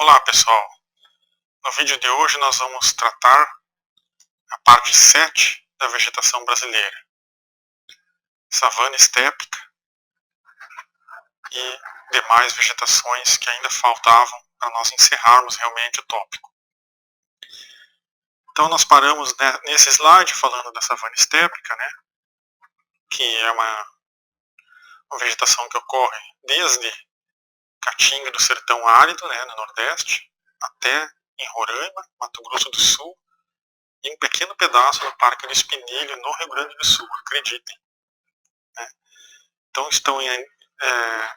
Olá pessoal, no vídeo de hoje nós vamos tratar a parte 7 da vegetação brasileira, savana estépica e demais vegetações que ainda faltavam para nós encerrarmos realmente o tópico. Então nós paramos nesse slide falando da savana estépica, que é uma vegetação que ocorre desde Caatinga do Sertão Árido, no Nordeste, até em Roraima, Mato Grosso do Sul, e um pequeno pedaço no Parque do Espinilho, no Rio Grande do Sul, acreditem. Então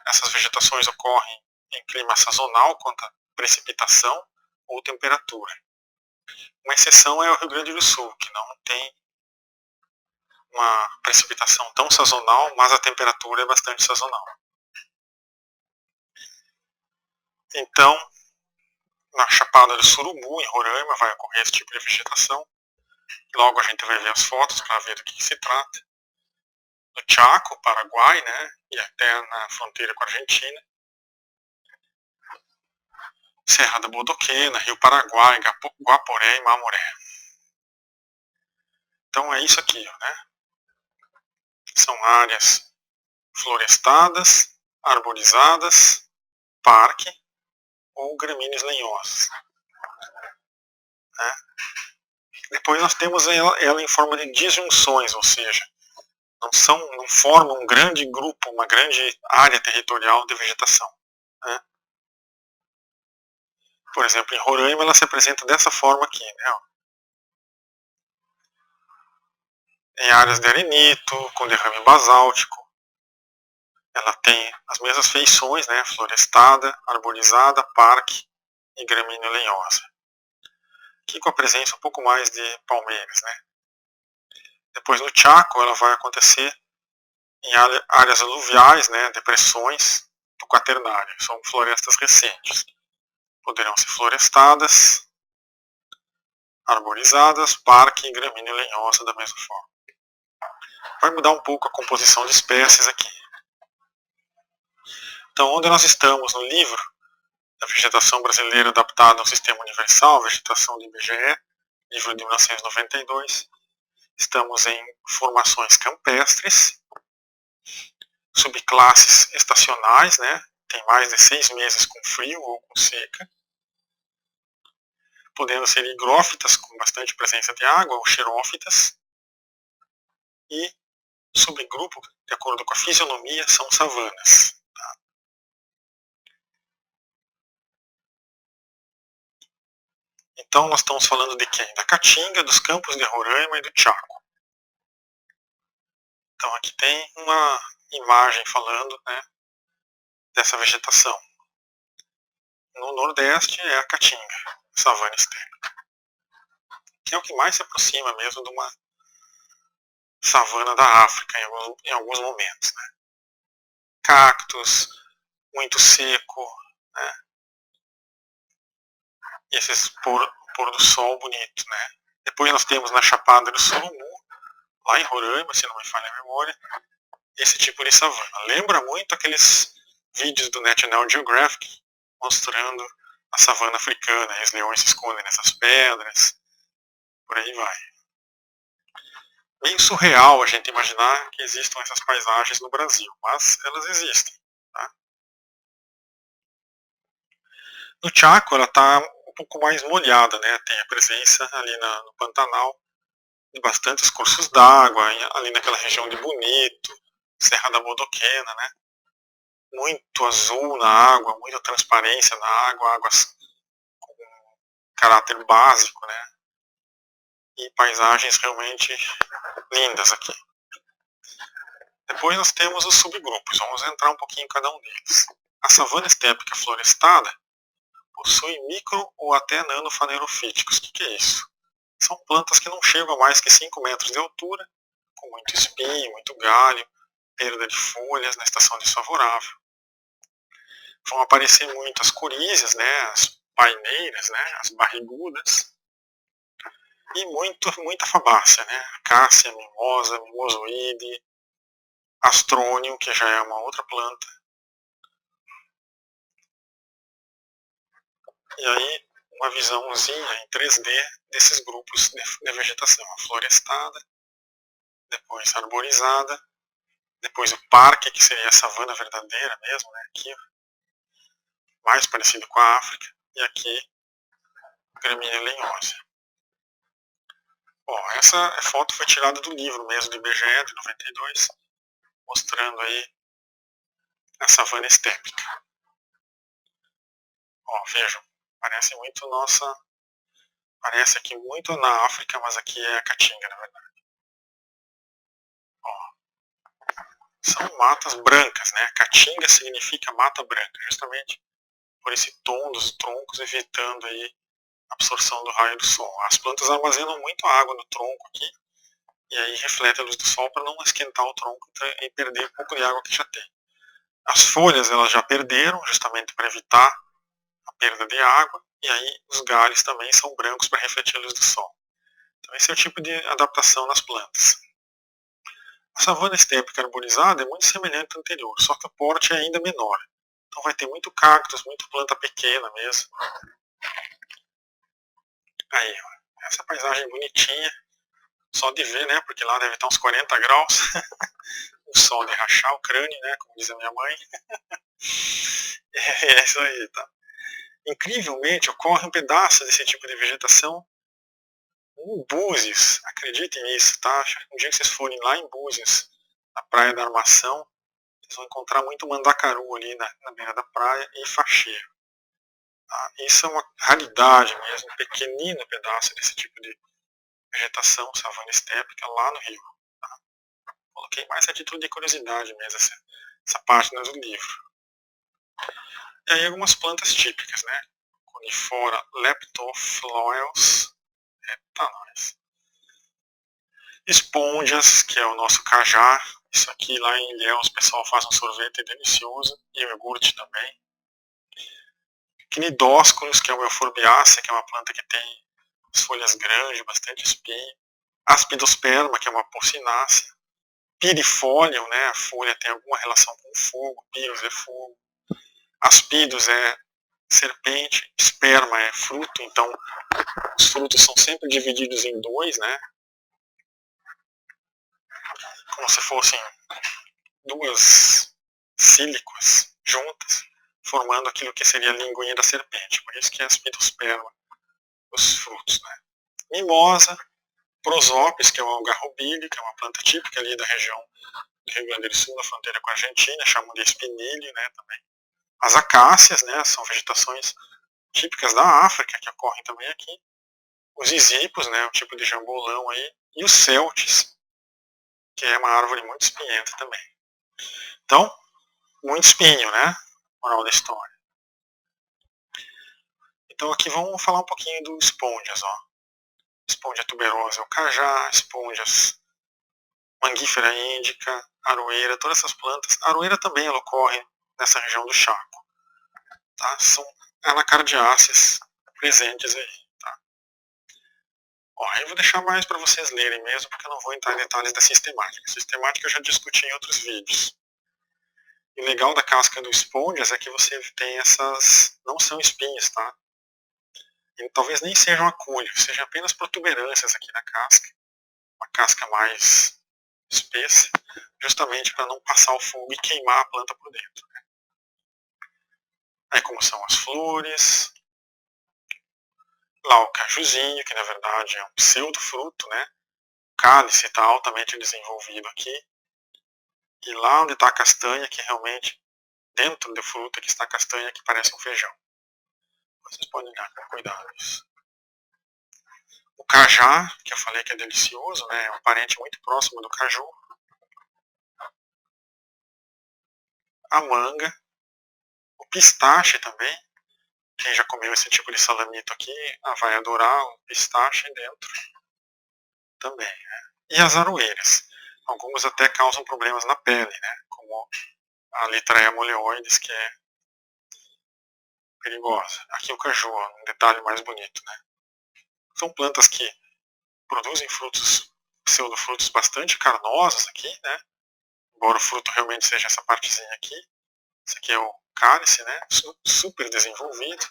essas vegetações ocorrem em clima sazonal quanto à precipitação ou temperatura. Uma exceção é o Rio Grande do Sul, que não tem uma precipitação tão sazonal, mas a temperatura é bastante sazonal. Então, na Chapada do Surumu, em Roraima, vai ocorrer esse tipo de vegetação. Logo a gente vai ver as fotos para ver do que se trata. No Chaco, Paraguai, e até na fronteira com a Argentina. Serra da Bodoquena, Rio Paraguai, Guaporé e Mamoré. Então é isso aqui, São áreas florestadas, arborizadas, parque ou gramíneas lenhosas. Depois nós temos ela em forma de disjunções, ou seja, não forma um grande grupo, uma grande área territorial de vegetação. Por exemplo, em Roraima ela se apresenta dessa forma aqui, em áreas de arenito, com derrame basáltico. Ela tem as mesmas feições, florestada, arborizada, parque e gramínea lenhosa. Aqui com a presença um pouco mais de palmeiras, Depois no Chaco ela vai acontecer em áreas aluviais, depressões do quaternário. São florestas recentes. Poderão ser florestadas, arborizadas, parque e gramínea lenhosa da mesma forma. Vai mudar um pouco a composição de espécies aqui. Então, onde nós estamos no livro da Vegetação Brasileira Adaptada ao Sistema Universal, Vegetação do IBGE, livro de 1992, estamos em formações campestres, subclasses estacionais, tem mais de 6 meses com frio ou com seca, podendo ser higrófitas com bastante presença de água ou xerófitas, e subgrupo, de acordo com a fisionomia, são savanas. Então nós estamos falando de quem? Da Caatinga, dos Campos de Roraima e do Chaco. Então aqui tem uma imagem falando dessa vegetação. No Nordeste é a Caatinga, savana estépica, que é o que mais se aproxima mesmo de uma savana da África em alguns momentos. Cactos, muito seco, e esses pôr do sol bonito. Depois nós temos na Chapada do Surumu, lá em Roraima, se não me falha a memória, esse tipo de savana. Lembra muito aqueles vídeos do National Geographic mostrando a savana africana, e os leões se escondem nessas pedras, por aí vai. Meio surreal a gente imaginar que existam essas paisagens no Brasil, mas elas existem. No Chaco ela está um pouco mais molhada, tem a presença ali no Pantanal de bastantes cursos d'água, ali naquela região de Bonito, Serra da Bodoquena, muito azul na água, muita transparência na água, águas com caráter básico, e paisagens realmente lindas aqui. Depois nós temos os subgrupos, vamos entrar um pouquinho em cada um deles. A savana estépica florestada possui micro ou até nanofanerofíticos. O que é isso? São plantas que não chegam a mais que 5 metros de altura, com muito espinho, muito galho, perda de folhas na estação desfavorável. Vão aparecer muito as corízias, as paineiras, as barrigudas, e muita fabácea, Cássia, mimosa, mimosoide, astrônio, que já é uma outra planta. E aí, uma visãozinha em 3D desses grupos de vegetação. A florestada, depois arborizada, depois o parque, que seria a savana verdadeira mesmo, né, aqui, mais parecido com a África, e aqui, gramínea lenhosa. Bom, essa foto foi tirada do livro mesmo do IBGE, de 92, mostrando aí a savana estépica. Ó, vejam, parece muito nossa, parece aqui muito na África, mas aqui é a Caatinga, na verdade. Ó, são matas brancas, né? Caatinga significa mata branca, justamente por esse tom dos troncos, evitando aí a absorção do raio do sol. As plantas armazenam muito água no tronco aqui, e aí reflete a luz do sol para não esquentar o tronco e perder um pouco de água que já tem. As folhas elas já perderam, justamente para evitar a perda de água, e aí os galhos também são brancos para refletir a luz do sol. Então esse é o tipo de adaptação nas plantas. A savana estépica arborizada é muito semelhante à anterior, só que o porte é ainda menor. Então vai ter muito cactos, muita planta pequena mesmo. Aí, ó, essa paisagem bonitinha, só de ver, né, porque lá deve estar uns 40 graus, o sol de rachar o crânio, né, como diz a minha mãe. É isso aí, tá? Incrivelmente, ocorre um pedaço desse tipo de vegetação em Búzios, acreditem nisso, tá? Um dia que vocês forem lá em Búzios, na Praia da Armação, vocês vão encontrar muito mandacaru ali na beira da praia e faxeiro. Tá? Isso é uma raridade mesmo, um pequenino pedaço desse tipo de vegetação, savana estépica, lá no Rio. Tá? Coloquei mais a título de curiosidade mesmo, essa página do livro. E aí algumas plantas típicas, né? Conifora leptophlorels, eita nós. Esponjas, que é o nosso cajá. Isso aqui lá em Ilhéus o pessoal faz um sorvete delicioso, e iogurte também. Cnidósculos, que é o euforbiácea, que é uma planta que tem as folhas grandes, bastante espinho. Aspidosperma, que é uma porcinácea. Pirifólium, né, a folha tem alguma relação com fogo, piros é fogo. Aspidos é serpente, esperma é fruto, então os frutos são sempre divididos em dois, né, como se fossem duas sílicas juntas, formando aquilo que seria a linguinha da serpente, por isso que é aspidosperma, os frutos, né. Mimosa, prosópis, que é o algarrobíleo, que é uma planta típica ali da região do Rio Grande do Sul, na fronteira com a Argentina, chamam de espinilho, né, também. As acácias, né, são vegetações típicas da África, que ocorrem também aqui. Os isipos, né, um tipo de jambolão aí. E os celtis, que é uma árvore muito espinhenta também. Então, muito espinho, né? Moral da história. Então aqui vamos falar um pouquinho dos esponjas, ó. Esponja tuberosa é o cajá, esponjas manguífera índica, aroeira, todas essas plantas. A aroeira também ela ocorre nessa região do Chaco. Tá? São anacardiáceas presentes aí. Tá? Ó, eu vou deixar mais para vocês lerem mesmo, porque eu não vou entrar em detalhes da sistemática. A sistemática eu já discuti em outros vídeos. E o legal da casca do esponjas é que você tem essas... não são espinhos, tá? E talvez nem sejam acúlio, sejam apenas protuberâncias aqui na casca. Uma casca mais espessa, justamente para não passar o fogo e queimar a planta por dentro. Né? Aí como são as flores, lá o cajuzinho, que na verdade é um pseudo-fruto, né? O cálice está altamente desenvolvido aqui. E lá onde está a castanha, que realmente, dentro do fruto que está a castanha, que parece um feijão. Vocês podem olhar com cuidado isso. O cajá, que eu falei que é delicioso, né? É um parente muito próximo do caju. A manga. O pistache também. Quem já comeu esse tipo de salamito aqui vai adorar o pistache dentro também. Né? E as aroeiras. Algumas até causam problemas na pele, né? Como a Litreia moleoides, que é perigosa. Aqui o caju, um detalhe mais bonito. Né? São plantas que produzem frutos, pseudofrutos bastante carnosos aqui, né? Embora o fruto realmente seja essa partezinha aqui. Esse aqui é o cálice, né? Super desenvolvido.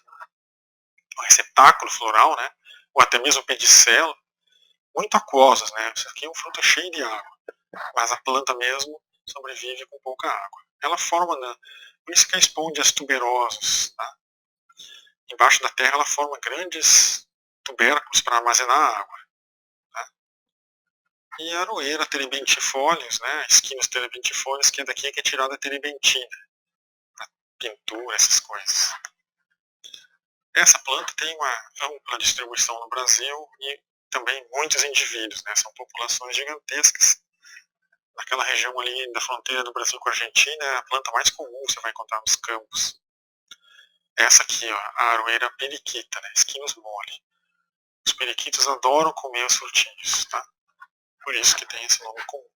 o receptáculo floral, né, ou até mesmo o pedicelo, muito aquosas, né, isso aqui é um fruto cheio de água, mas a planta mesmo sobrevive com pouca água. Ela forma, né, por isso que a espôndias tuberosas, tá? Embaixo da terra ela forma grandes tubérculos para armazenar água. Tá? E a aroeira terebintifolios, né, esquinos terebintifolios, que é daqui que é tirada a terebentina, para pintura, essas coisas. Essa planta tem uma ampla distribuição no Brasil e também muitos indivíduos, né, são populações gigantescas. Naquela região ali da fronteira do Brasil com a Argentina, é a planta mais comum que você vai encontrar nos campos. Essa aqui, ó, a aroeira periquita, né, esquinos mole. Os periquitos adoram comer os frutinhos, tá? Por isso que tem esse nome comum.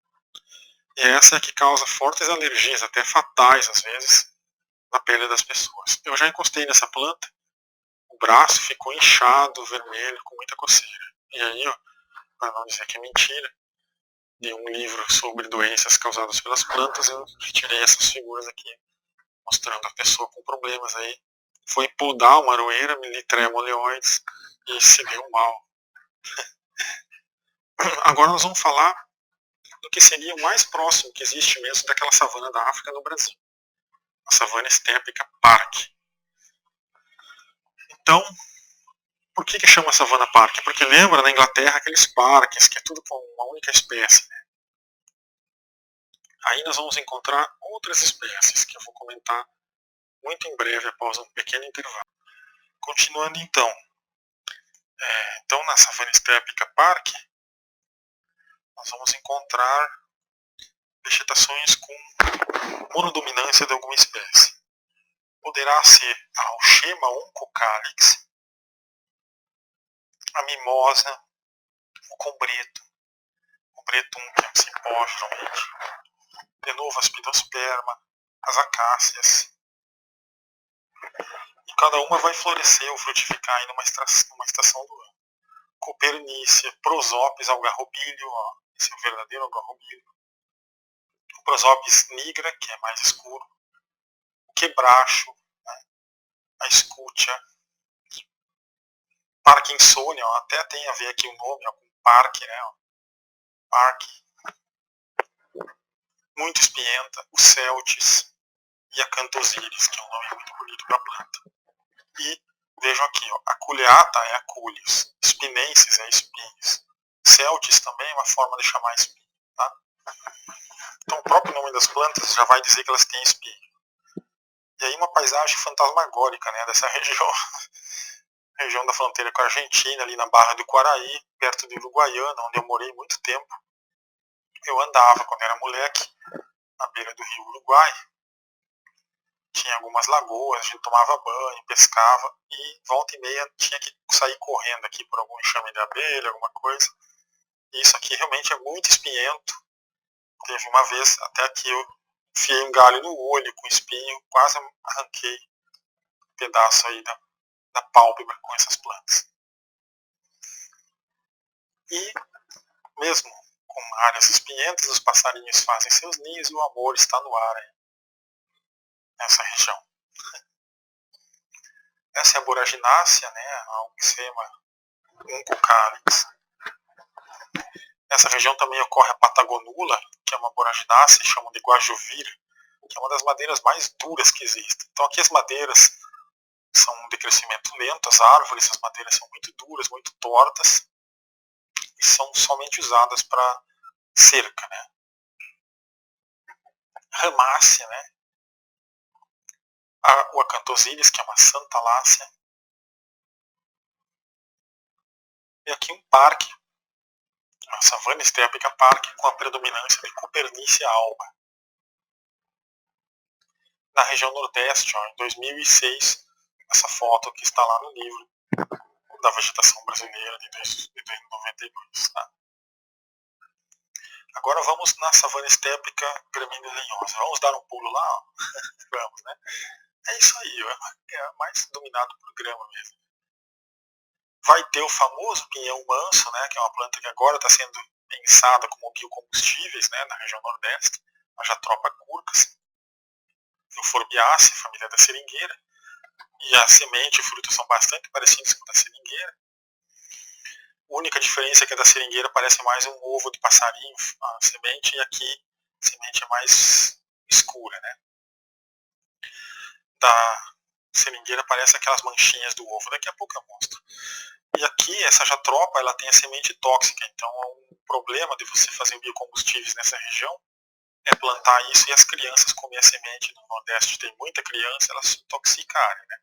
E essa é a que causa fortes alergias, até fatais às vezes, na pele das pessoas. Eu já encostei nessa planta, o braço ficou inchado, vermelho, com muita coceira. E aí, ó, para não dizer que é mentira, de um livro sobre doenças causadas pelas plantas, eu retirei essas figuras aqui, mostrando a pessoa com problemas aí. Foi podar uma aroeira, Militreia oleoides, e se deu mal. Agora nós vamos falar do que seria o mais próximo que existe mesmo daquela savana da África no Brasil. A savana estépica park. Então, por que chama savana park? Porque lembra na Inglaterra aqueles parques, que é tudo com uma única espécie. Né? Aí nós vamos encontrar outras espécies, que eu vou comentar muito em breve, após um pequeno intervalo. Continuando então. Então, na savana estépica park, nós vamos encontrar vegetações com monodominância de alguma espécie. Poderá ser a Auxema oncocalyx, a mimosa, o combreto, o bretum, que é um cipó, geralmente, de novo a aspidosperma, as acácias. E cada uma vai florescer ou frutificar aí numa estação do ano. Copernícia, prosópis algarrobilho, ó, esse é o verdadeiro algarrobilho. O prosópis nigra, que é mais escuro. O quebracho, né, a escútia. Parkinsônia, ó, até tem a ver aqui o nome, ó, com parque, né, ó. Parque. Muito espienta, o celtis e a cantosiris, que é um nome muito bonito para a planta. E vejam aqui, ó, a culeata é aculeus, spinensis é espinhos, celtis também é uma forma de chamar espinho. Tá? Então o próprio nome das plantas já vai dizer que elas têm espinho. E aí uma paisagem fantasmagórica, né, dessa região da fronteira com a Argentina, ali na Barra do Quaraí, perto de Uruguaiana, onde eu morei muito tempo. Eu andava quando era moleque, na beira do rio Uruguai. Tinha algumas lagoas, a gente tomava banho, pescava e volta e meia tinha que sair correndo aqui por algum enxame de abelha, alguma coisa. E isso aqui realmente é muito espinhento. Teve uma vez até que eu enfiei um galho no olho com espinho, quase arranquei um pedaço aí da pálpebra com essas plantas. E mesmo com áreas espinhentas, os passarinhos fazem seus ninhos e o amor está no ar aí, nessa região. Essa é a boraginácea, né, a Auxema oncocalyx. Nessa região também ocorre a patagonula, que é uma boraginácea, chamam de guajuvira, que é uma das madeiras mais duras que existem. Então aqui as madeiras são de crescimento lento, as árvores, as madeiras são muito duras, muito tortas, e são somente usadas para cerca, né. Ramácea, né, o acantosilis, que é uma santalácea. E aqui um parque, a savana estépica park, com a predominância de Copernícia alba. Na região nordeste, ó, em 2006, essa foto que está lá no livro da vegetação brasileira de 1992. Tá? Agora vamos na savana estépica gramínea lenhosa. Vamos dar um pulo lá? Ó. Vamos, né? É isso aí, ó. É mais dominado por grama mesmo. Vai ter o famoso pinhão manso, né, que é uma planta que agora está sendo pensada como biocombustíveis, né, na região nordeste, a Jatropha curcas, o Forbiaceae, família da seringueira. e a semente e o fruto são bastante parecidos com a da seringueira. A única diferença é que a da seringueira parece mais um ovo de passarinho, a semente, e aqui a semente é mais escura, né? Da seringueira parece aquelas manchinhas do ovo, daqui a pouco eu mostro. E aqui, essa jatropa, ela tem a semente tóxica, então um problema de você fazer biocombustíveis nessa região é plantar isso e as crianças comer a semente. No Nordeste tem muita criança, elas se intoxicarem, né?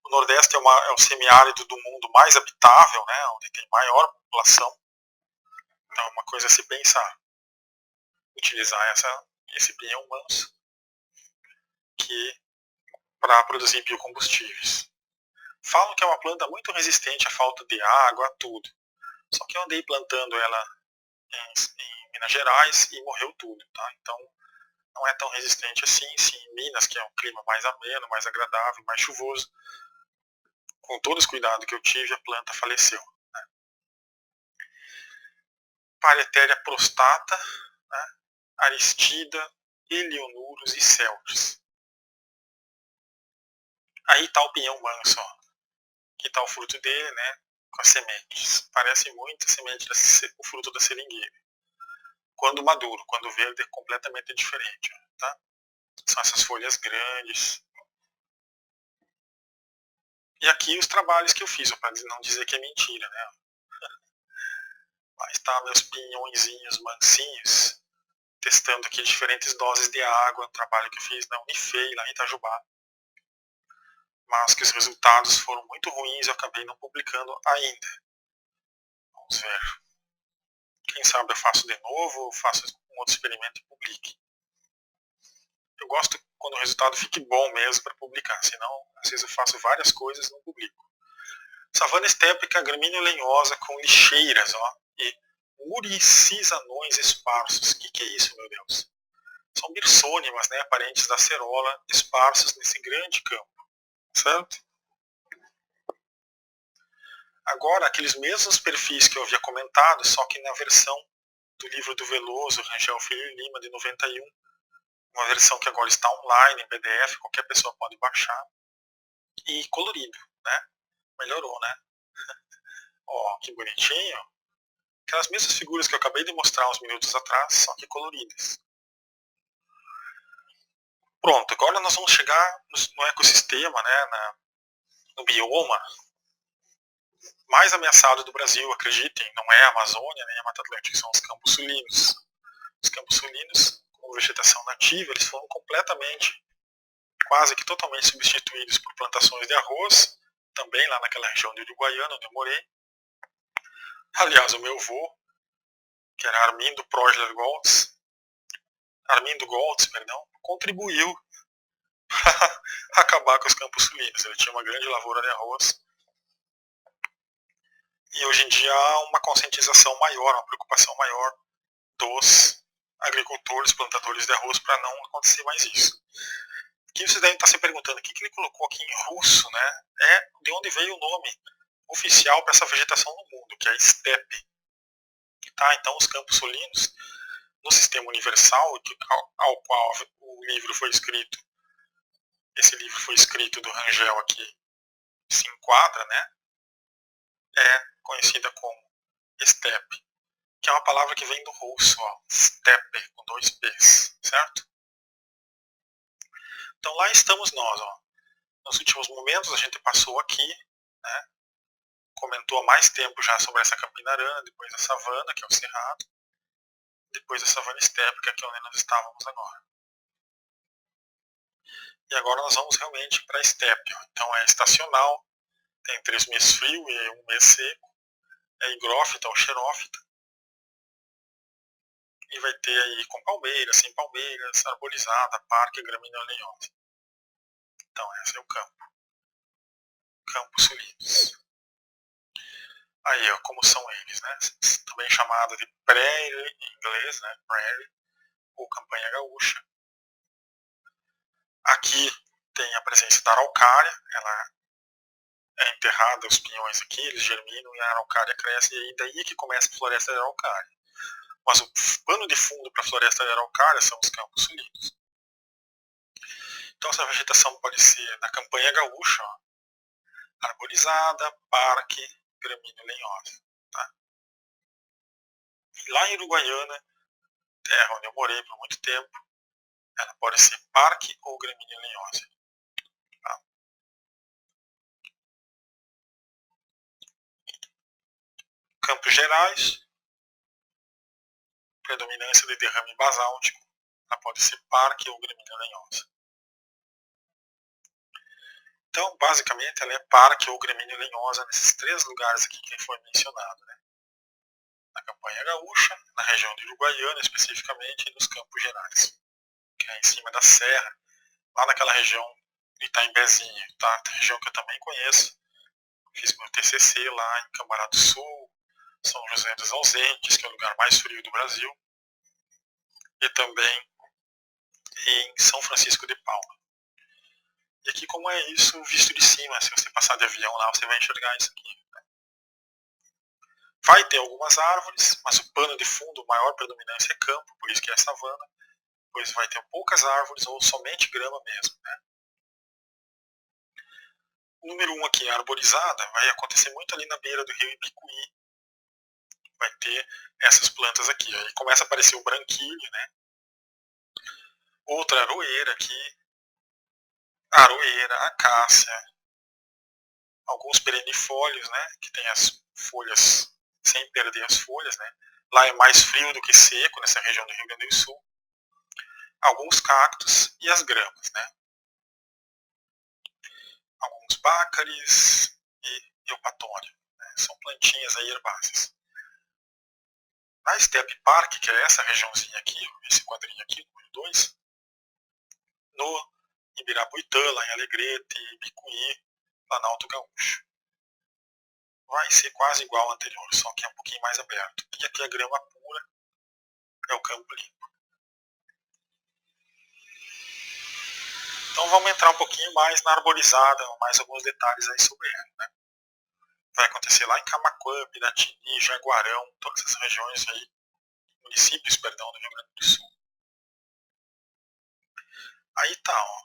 O Nordeste é o semiárido do mundo mais habitável, né? Onde tem maior população. Então é uma coisa a se pensar. Utilizar esse pinhão manso para produzir biocombustíveis. Falam que é uma planta muito resistente à falta de água, a tudo. Só que eu andei plantando ela em Minas Gerais e morreu tudo, tá? Então não é tão resistente assim. Sim, em Minas, que é um clima mais ameno, mais agradável, mais chuvoso, com todos os cuidados que eu tive, a planta faleceu. Né? Parietéria prostata, né? Aristida, Eleonuros e Celtis. Aí está o pinhão manso, ó. Aqui está o fruto dele, né? Com as sementes. Parece muito a semente o fruto da seringueira. Quando maduro, quando verde é completamente diferente, tá? São essas folhas grandes. E aqui os trabalhos que eu fiz, para não dizer que é mentira, né? Aí está meus pinhõezinhos mansinhos, testando aqui diferentes doses de água, um trabalho que eu fiz na Unifei, lá em Itajubá. Mas que os resultados foram muito ruins e eu acabei não publicando ainda. Vamos ver. Quem sabe eu faço de novo ou faço um outro experimento e publique. Eu gosto quando o resultado fique bom mesmo para publicar, senão às vezes eu faço várias coisas e não publico. Savana estépica, gramínea lenhosa com lixeiras, ó, e muricizanões esparsos. O que é isso, meu Deus? São birsônimas, né, parentes da acerola, esparsos nesse grande campo, certo? Agora, aqueles mesmos perfis que eu havia comentado, só que na versão do livro do Veloso, Rangel Filho e Lima, de 91, uma versão que agora está online, em PDF, qualquer pessoa pode baixar, e colorido, né? Melhorou, né? Ó, que bonitinho. Aquelas mesmas figuras que eu acabei de mostrar uns minutos atrás, só que coloridas. Pronto, agora nós vamos chegar no ecossistema, né, no bioma mais ameaçado do Brasil, acreditem, não é a Amazônia nem a Mata Atlântica, são os Campos Sulinos. Os Campos Sulinos, como vegetação nativa, eles foram completamente, quase que totalmente substituídos por plantações de arroz, também lá naquela região de Uruguaiana, onde eu morei. Aliás, o meu avô, que era Armindo Progler Goltz, contribuiu para acabar com os Campos Sulinos. Ele tinha uma grande lavoura de arroz. E hoje em dia há uma conscientização maior, uma preocupação maior dos agricultores, plantadores de arroz para não acontecer mais isso. Que vocês devem estar se perguntando, o que ele colocou aqui em russo, né? É de onde veio o nome oficial para essa vegetação no mundo, que é a estepe. Tá? Então os Campos Sulinos, no sistema universal ao qual o livro foi escrito, esse livro foi escrito do Rangel aqui, se enquadra, né? É conhecida como estepe, que é uma palavra que vem do russo, ó, steppe, com 2 P's, certo? Então lá estamos nós, ó. Nos últimos momentos a gente passou aqui, né? Comentou há mais tempo já sobre essa campinarana, depois da savana, que é o cerrado, depois da savana estépica, que é onde nós estávamos agora. E agora nós vamos realmente para a estepe. Então é estacional, tem 3 meses frio e 1 mês seco, é higrófita ou xerófita, e vai ter aí com palmeiras, sem palmeiras, arborizada, parque, gramínea lenhosa. Então esse é o campo. Campos Sulinos. Aí, ó, como são eles, né? Também chamado de prairie em inglês, né? Prairie, ou campanha gaúcha. Aqui tem a presença da araucária, ela é enterrada, os pinhões aqui, eles germinam e a araucária cresce, e aí daí que começa a floresta de araucária. Mas o pano de fundo para a floresta de araucária são os Campos Sulinos. Então essa vegetação pode ser na campanha gaúcha, ó, arborizada, parque, gramínea lenhosa. Tá? E lá em Uruguaiana, terra onde eu morei por muito tempo, ela pode ser parque ou gramínea lenhosa. Tá? Campos Gerais, predominância de derrame basáltico, ela pode ser parque ou gramínea lenhosa. Então, basicamente, ela é parque ou gramínea lenhosa nesses 3 lugares aqui que foi mencionado. Né? Na campanha gaúcha, na região de Uruguaiana especificamente, e nos Campos Gerais, que é em cima da serra, lá naquela região de Itaimbezinho, tá? Região que eu também conheço. Fiz meu TCC lá em Cambará do Sul, São José dos Ausentes, que é o lugar mais frio do Brasil, e também em São Francisco de Paula. E aqui, como é isso visto de cima, se você passar de avião lá, você vai enxergar isso aqui. Né? Vai ter algumas árvores, mas o pano de fundo, maior predominância é campo, por isso que é savana, pois vai ter poucas árvores ou somente grama mesmo. Né? O número 1 aqui, a arborizada, vai acontecer muito ali na beira do rio Ibicuí. Vai ter essas plantas aqui. Aí começa a aparecer o branquilho, né? Outra aroeira aqui, aroeira, acácia, alguns perennifólios, né? Que tem as folhas sem perder as folhas, né? Lá é mais frio do que seco, nessa região do Rio Grande do Sul. Alguns cactos e as gramas, né? Alguns bácaris e eupatônio, né? São plantinhas aí herbáceas. Na Steppe Park, que é essa regiãozinha aqui, esse quadrinho aqui, número 2, no Ibirapuitã, lá em Alegrete, Bicuí, Planalto Gaúcho. Vai ser quase igual ao anterior, só que é um pouquinho mais aberto. E aqui a grama pura é o campo limpo. Então vamos entrar um pouquinho mais na arborizada, mais alguns detalhes aí sobre ela. Né? Vai acontecer lá em Camaquã, Piratini, Jaguarão, todas essas regiões aí, municípios, perdão, do Rio Grande do Sul. Aí tá, ó,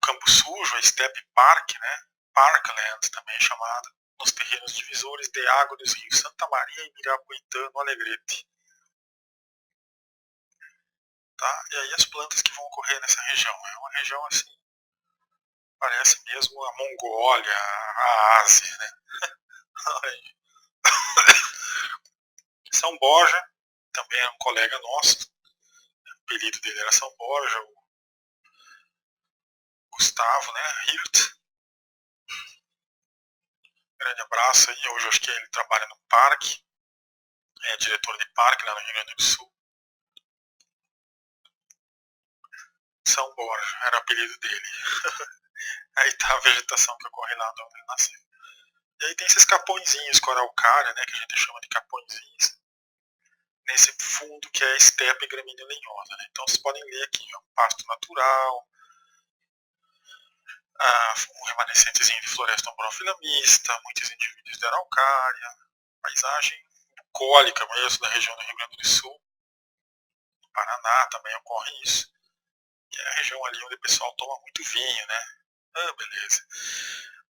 Campo Sujo, a Steppe Park, né? Parkland também é chamada, nos terrenos divisores de água dos rios Santa Maria e Ibirapuitã, no Alegrete. Tá? E aí as plantas que vão ocorrer nessa região. É uma região assim, parece mesmo a Mongólia, a Ásia, né? São Borja, também era um colega nosso, o apelido dele era São Borja, o Gustavo, né? Hirt. Grande abraço aí, hoje eu acho que ele trabalha no parque, é diretor de parque lá no Rio Grande do Sul. São Borja, era o apelido dele. Aí tá a vegetação que ocorre lá onde ele nasceu. E aí tem esses capõezinhos com araucária, né, que a gente chama de capõezinhos, nesse fundo que é a estepe gramínea lenhosa. Né? Então vocês podem ler aqui, ó, pasto natural, um remanescentezinho de floresta ombrófila mista, muitos indivíduos de araucária, paisagem bucólica mesmo da região do Rio Grande do Sul, no Paraná também ocorre isso, que é a região ali onde o pessoal toma muito vinho, né? Ah, beleza.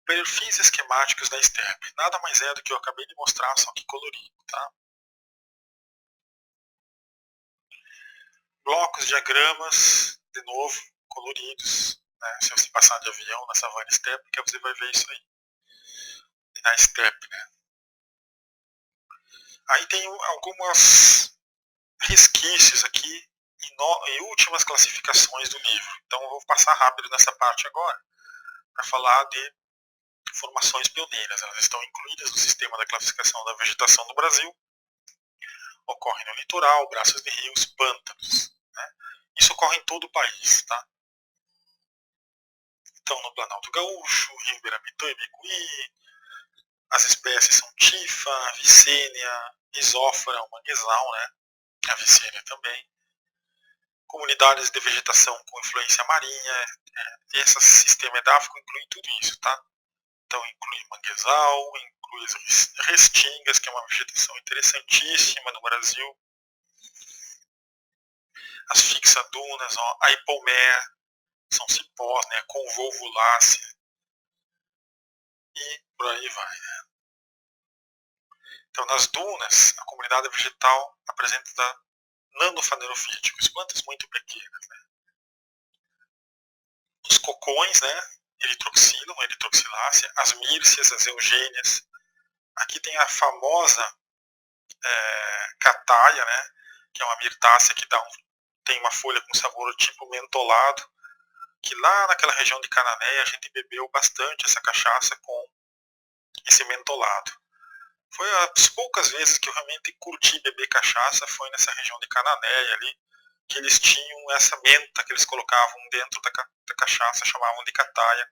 Perfis esquemáticos da estepe. Nada mais é do que eu acabei de mostrar, só que colorido, tá? Blocos, diagramas, de novo, coloridos. Né? Se você passar de avião na savana estepe, que você vai ver isso aí. E na estepe, né? Aí tem algumas resquícios aqui em últimas classificações do livro. Então eu vou passar rápido nessa parte agora para falar de formações pioneiras. Elas estão incluídas no sistema da classificação da vegetação do Brasil. Ocorrem no litoral, braços de rios, pântanos. Né? Isso ocorre em todo o país. Tá? Então no Planalto Gaúcho, Rio Ibirapuitã e Bicuí, as espécies são tifa, vicênia, isófora, manguezal, né? A vicênia também. Comunidades de vegetação com influência marinha, esse sistema edáfico inclui tudo isso, tá? Então inclui manguezal, inclui as restingas, que é uma vegetação interessantíssima no Brasil, as fixadunas, ó, a hipomé, são cipós, né, convolvulácea, e por aí vai. Então, nas dunas, a comunidade vegetal apresenta nanofanerofíticos, plantas muito pequenas. Né? Os cocões, né, eritroxilum, eritroxilácea, as mírceas, as eugênias. Aqui tem a famosa cataia, né, que é uma mirtácea que tem uma folha com sabor tipo mentolado, que lá naquela região de Cananéia a gente bebeu bastante essa cachaça com esse mentolado. Foi as poucas vezes que eu realmente curti beber cachaça, foi nessa região de Cananéia ali, que eles tinham essa menta que eles colocavam dentro da cachaça, chamavam de cataia.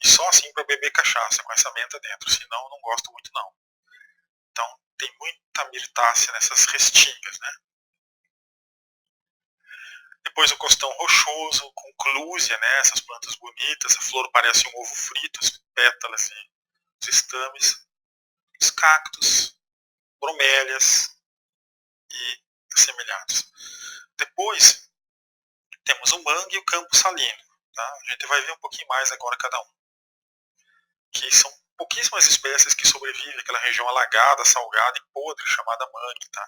E só assim para beber cachaça, com essa menta dentro, senão eu não gosto muito não. Então tem muita mirtácea nessas restingas, né? Depois o costão rochoso, com clúzia, né? Essas plantas bonitas, a flor parece um ovo frito, as pétalas e os estames. Os cactos, bromélias e assemelhados. Depois temos o mangue e o campo salino. Tá? A gente vai ver um pouquinho mais agora cada um. Que são pouquíssimas espécies que sobrevivem naquela região alagada, salgada e podre chamada mangue. Tá?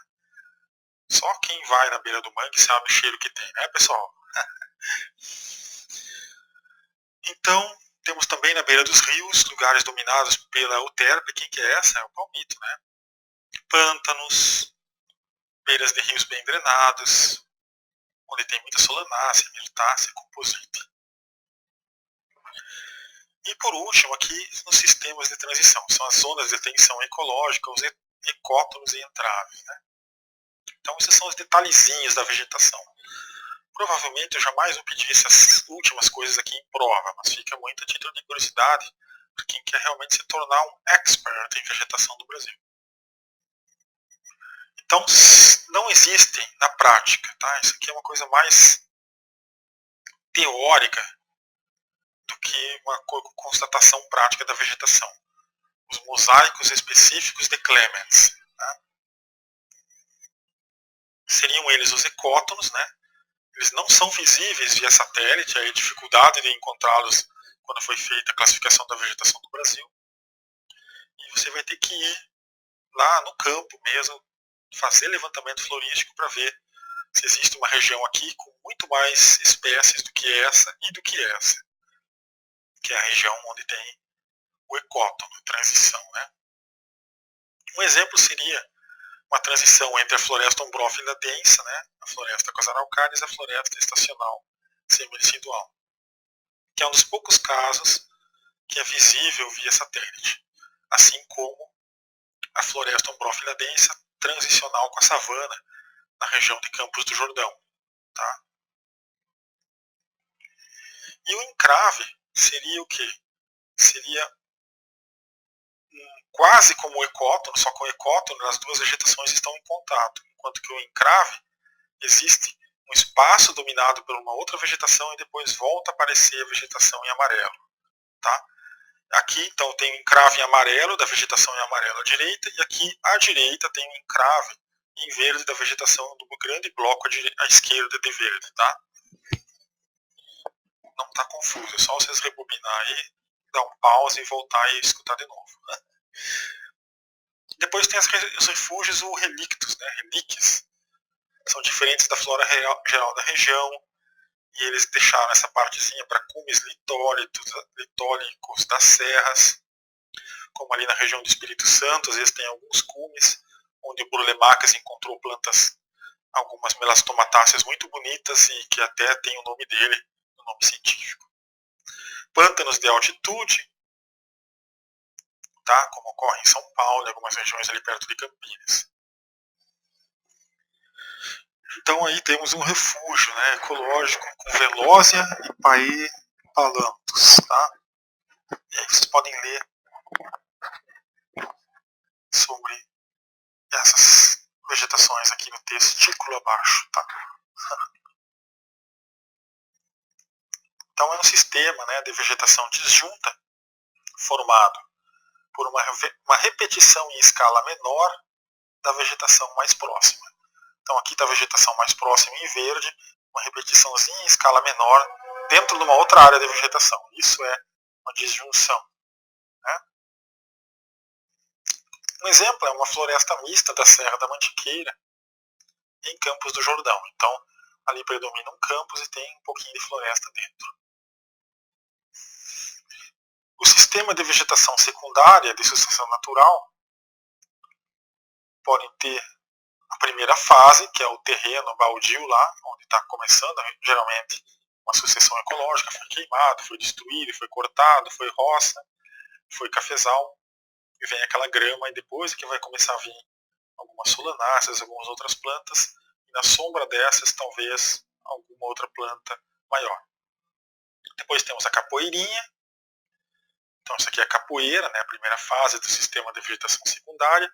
Só quem vai na beira do mangue sabe o cheiro que tem, né, pessoal? Então, temos também na beira dos rios, lugares dominados pela euterpe. Quem que é essa? É o palmito, né? Pântanos, beiras de rios bem drenados, onde tem muita solanácea, mirtácea, composite. E por último, aqui nos sistemas de transição, são as zonas de tensão ecológica, os ecótonos e entraves. Né? Então, esses são os detalhezinhos da vegetação. Provavelmente eu jamais vou pedir essas últimas coisas aqui em prova, mas fica muito a título de curiosidade para quem quer realmente se tornar um expert em vegetação do Brasil. Então, não existem na prática, tá? Isso aqui é uma coisa mais teórica do que uma constatação prática da vegetação. Os mosaicos específicos de Clemens. Tá? Seriam eles os ecótonos, né? Eles não são visíveis via satélite, aí a dificuldade de encontrá-los quando foi feita a classificação da vegetação do Brasil. E você vai ter que ir lá no campo mesmo, fazer levantamento florístico para ver se existe uma região aqui com muito mais espécies do que essa e do que essa, que é a região onde tem o ecótono, a transição. Né? Um exemplo seria uma transição entre a floresta ombrófila densa, né, a floresta com as araucárias, e a floresta estacional semi-decidual, que é um dos poucos casos que é visível via satélite, assim como a floresta ombrófila densa transicional com a savana na região de Campos do Jordão. Tá? E o encrave seria o quê? Seria quase como o ecótono, só que o ecótono as duas vegetações estão em contato, enquanto que o encrave existe um espaço dominado por uma outra vegetação e depois volta a aparecer a vegetação em amarelo. Tá? Aqui então tem um encrave em amarelo da vegetação em amarelo à direita e aqui à direita tem um encrave em verde da vegetação do grande bloco à esquerda de verde. Tá? Não está confuso, é só vocês rebobinar aí, dar um pause e voltar e escutar de novo. Depois tem os refúgios ou relictos, né? Relíquias. São diferentes da flora geral da região, e eles deixaram essa partezinha para cumes litólicos das serras, como ali na região do Espírito Santo, às vezes tem alguns cumes, onde o Burlemacas encontrou plantas, algumas melastomatáceas muito bonitas e que até tem o nome dele, o nome científico. Pântanos de altitude, tá? Como ocorre em São Paulo e algumas regiões ali perto de Campinas. Então aí temos um refúgio, né, ecológico com Velósia e Paepalanthus, tá? E aí vocês podem ler sobre essas vegetações aqui no testículo abaixo, tá? Então é um sistema, né, de vegetação disjunta formado por uma repetição em escala menor da vegetação mais próxima. Então aqui está a vegetação mais próxima em verde, uma repetiçãozinha em escala menor dentro de uma outra área de vegetação. Isso é uma disjunção. Né? Um exemplo é uma floresta mista da Serra da Mantiqueira, em Campos do Jordão. Então, ali predomina um campus e tem um pouquinho de floresta dentro. O sistema de vegetação secundária de sucessão natural pode ter a primeira fase, que é o terreno baldio lá, onde está começando, geralmente, uma sucessão ecológica, foi queimado, foi destruído, foi cortado, foi roça, foi cafezal, e vem aquela grama, e depois que vai começar a vir algumas solanáceas, algumas outras plantas, e na sombra dessas, talvez, alguma outra planta maior. Depois temos a capoeirinha. Então, isso aqui é a capoeira, né, a primeira fase do sistema de vegetação secundária.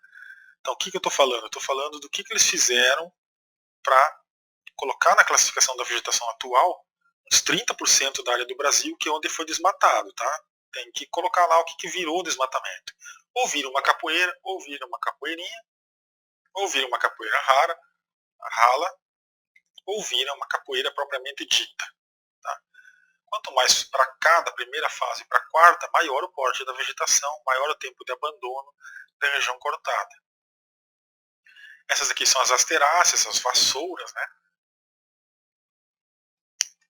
Então, o que eu estou falando? Eu estou falando do que eles fizeram para colocar na classificação da vegetação atual uns 30% da área do Brasil, que é onde foi desmatado. Tá? Tem que colocar lá o que virou desmatamento. Ou vira uma capoeira, ou vira uma capoeirinha, ou vira uma capoeira rala, ou vira uma capoeira propriamente dita. Tá? Quanto mais para cá, da primeira fase para a quarta, maior o porte da vegetação, maior o tempo de abandono da região cortada. Essas aqui são as asteráceas, as vassouras, né?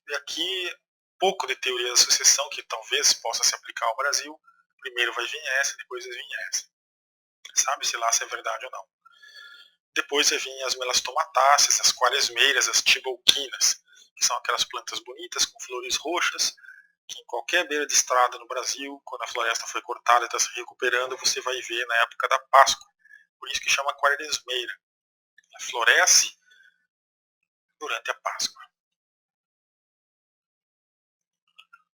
E aqui, pouco de teoria da sucessão, que talvez possa se aplicar ao Brasil. Primeiro vai vir essa, depois vai vir essa. Sabe-se lá se é verdade ou não. Depois vai vir as melastomatáceas, as quaresmeiras, as tibalquinas, que são aquelas plantas bonitas com flores roxas, que em qualquer beira de estrada no Brasil, quando a floresta foi cortada e está se recuperando, você vai ver na época da Páscoa. Por isso que chama quaresmeira. Ela floresce durante a Páscoa.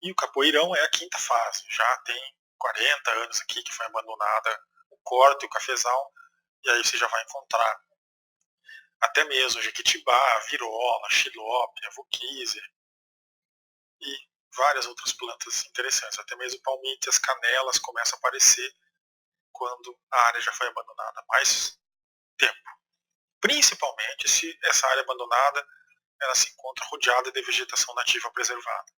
E o capoeirão é a quinta fase. Já tem 40 anos aqui que foi abandonada o corte e o cafezal, e aí você já vai encontrar até mesmo jequitibá, virola, xilópia, voquízia e várias outras plantas interessantes. Até mesmo palmíteas, canelas começam a aparecer quando a área já foi abandonada há mais tempo. Principalmente se essa área abandonada ela se encontra rodeada de vegetação nativa preservada.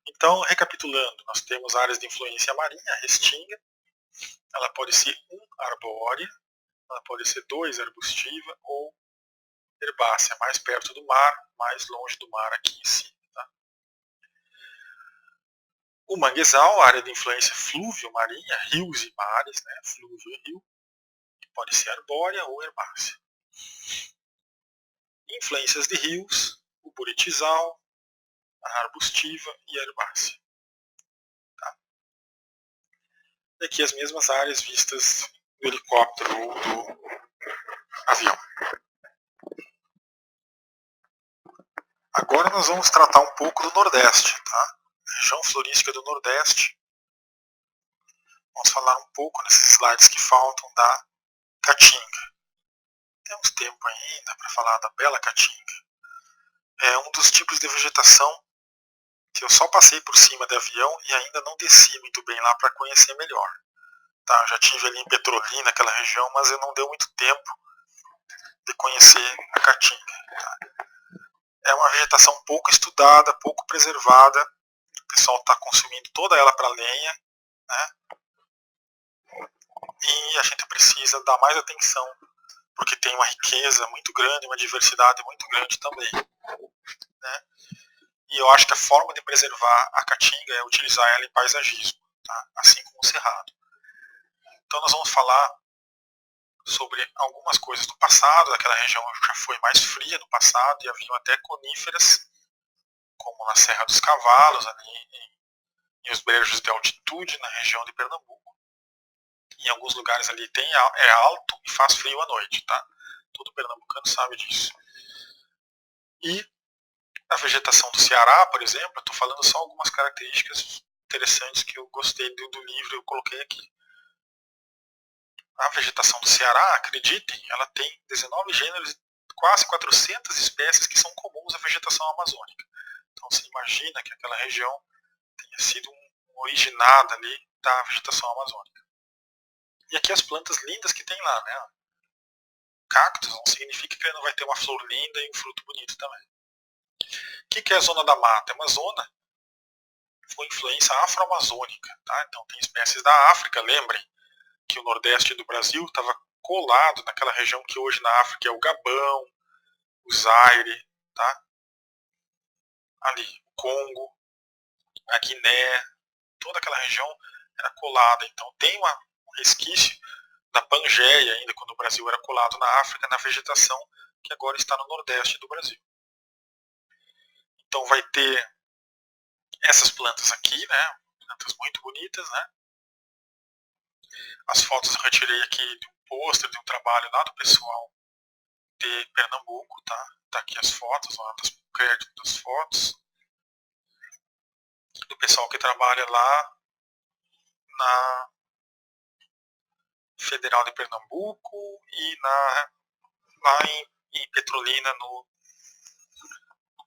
Então, recapitulando, nós temos áreas de influência marinha, a restinga, ela pode ser 1 arbórea, ela pode ser 2 arbustiva ou herbácea, mais perto do mar, mais longe do mar aqui em cima. Tá? O manguezal, área de influência flúvio-marinha, rios e mares, né, flúvio e rio, pode ser arbórea ou herbácea. Influências de rios, o buritizal, a arbustiva e a herbácea. Tá? E aqui as mesmas áreas vistas do helicóptero ou do avião. Agora nós vamos tratar um pouco do Nordeste, tá? Região florística do Nordeste. Vamos falar um pouco nesses slides que faltam da caatinga. Temos tempo ainda para falar da bela caatinga. É um dos tipos de vegetação que eu só passei por cima de avião e ainda não desci muito bem lá para conhecer melhor. Tá? Já estive ali em Petrolina, naquela região, mas eu não deu muito tempo de conhecer a caatinga. Tá? É uma vegetação pouco estudada, pouco preservada. O pessoal está consumindo toda ela para lenha, né? E a gente precisa dar mais atenção, porque tem uma riqueza muito grande, uma diversidade muito grande também. Né? E eu acho que a forma de preservar a caatinga é utilizar ela em paisagismo, tá? Assim como o cerrado. Então nós vamos falar sobre algumas coisas do passado, daquela região já foi mais fria no passado, e haviam até coníferas, como na Serra dos Cavalos, ali em os brejos de altitude, na região de Pernambuco. Em alguns lugares ali é alto e faz frio à noite, tá? Todo pernambucano sabe disso. E a vegetação do Ceará, por exemplo, eu estou falando só algumas características interessantes que eu gostei do livro e eu coloquei aqui. A vegetação do Ceará, acreditem, ela tem 19 gêneros e quase 400 espécies que são comuns à vegetação amazônica. Então você imagina que aquela região tenha sido originada ali da vegetação amazônica. E aqui as plantas lindas que tem lá, né? Cactus não significa que ele não vai ter uma flor linda e um fruto bonito também. O que é a zona da mata? É uma zona com influência afro-amazônica. Tá? Então tem espécies da África, lembrem que o nordeste do Brasil estava colado naquela região que hoje na África é o Gabão, o Zaire, tá? Ali, o Congo, a Guiné, toda aquela região era colada. Então tem um resquício da Pangeia ainda, quando o Brasil era colado na África, na vegetação que agora está no nordeste do Brasil. Então vai ter essas plantas aqui, né? Plantas muito bonitas, né? As fotos eu retirei aqui de um pôster, de um trabalho lá do pessoal de Pernambuco, tá? Tá aqui as fotos, lá das créditos das fotos. Do pessoal que trabalha lá na Federal de Pernambuco e lá em Petrolina, no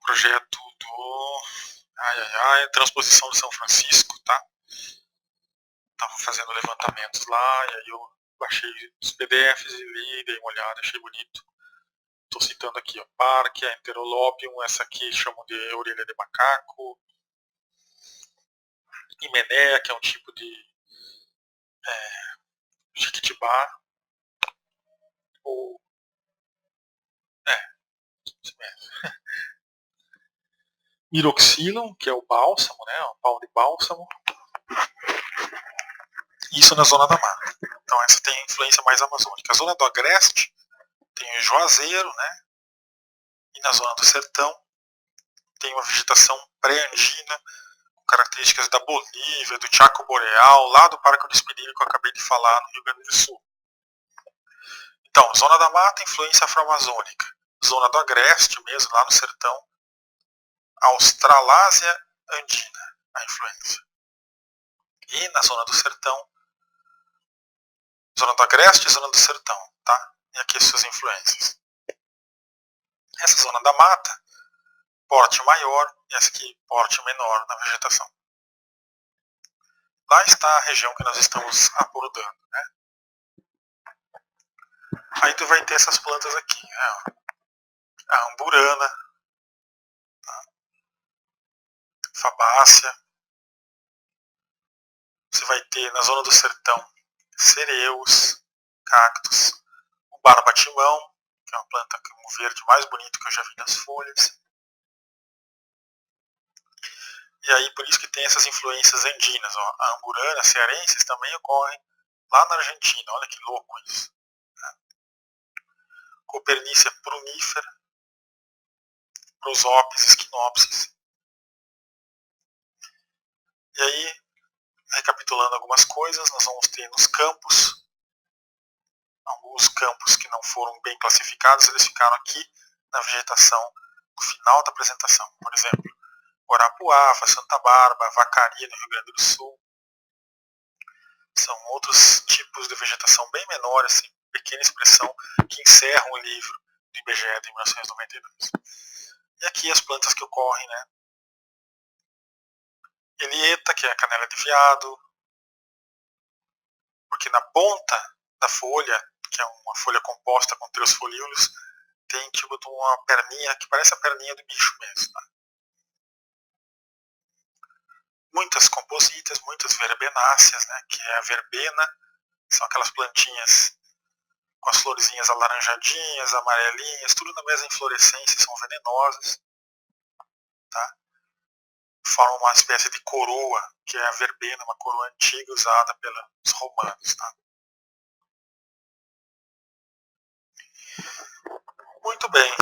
projeto do Transposição de São Francisco, tá? Tava fazendo levantamentos lá, e aí eu baixei os PDFs e li, dei uma olhada, achei bonito. Estou citando aqui, ó, Parque, Enterolobium, essa aqui chamam de orelha de macaco, Himenea, que é um tipo de Jequitibá, ou isso mesmo. Miroxilum, que é o bálsamo, né, o pau de bálsamo. Isso na zona da mata. Então essa tem influência mais amazônica. A zona do agreste tem o juazeiro, né, e na zona do sertão tem uma vegetação pré-andina, com características da Bolívia, do Chaco Boreal, lá do Parque do Espinilho que eu acabei de falar, no Rio Grande do Sul. Então, zona da mata, influência afro-amazônica. Zona do agreste mesmo, lá no sertão, Australásia andina, a influência. E na zona do sertão, zona do agreste e zona do sertão, tá? E aqui as suas influências. Essa zona da mata, porte maior, e essa aqui, porte menor na vegetação. Lá está a região que nós estamos abordando, né? Aí tu vai ter essas plantas aqui, né? A amburana, tá? Fabácea. Você vai ter na zona do sertão cereus, cactos, o barbatimão, que é uma planta com um verde mais bonito que eu já vi nas folhas. E aí por isso que tem essas influências andinas. Ó. A amburana, cearenses também ocorrem lá na Argentina. Olha que louco isso. Copernícia prunifera, prosópis, esquinopsis. E aí, recapitulando algumas coisas, nós vamos ter nos campos, alguns campos que não foram bem classificados, eles ficaram aqui na vegetação no final da apresentação. Por exemplo, Guarapuava, Santa Bárbara, Vacaria, no Rio Grande do Sul. São outros tipos de vegetação bem menores, assim, pequena expressão, que encerram o livro do IBGE de 1992. E aqui as plantas que ocorrem, né? Elieta, que é a canela de veado, porque na ponta da folha, que é uma folha composta com 3 folíolos, tem tipo uma perninha que parece a perninha do bicho mesmo. Tá? Muitas compositas, muitas verbenáceas, né, que é a verbena, são aquelas plantinhas com as florezinhas alaranjadinhas, amarelinhas, tudo na mesma inflorescência, são venenosas. Tá? Formam uma espécie de coroa, que é a verbena, uma coroa antiga usada pelos romanos. Tá? Muito bem.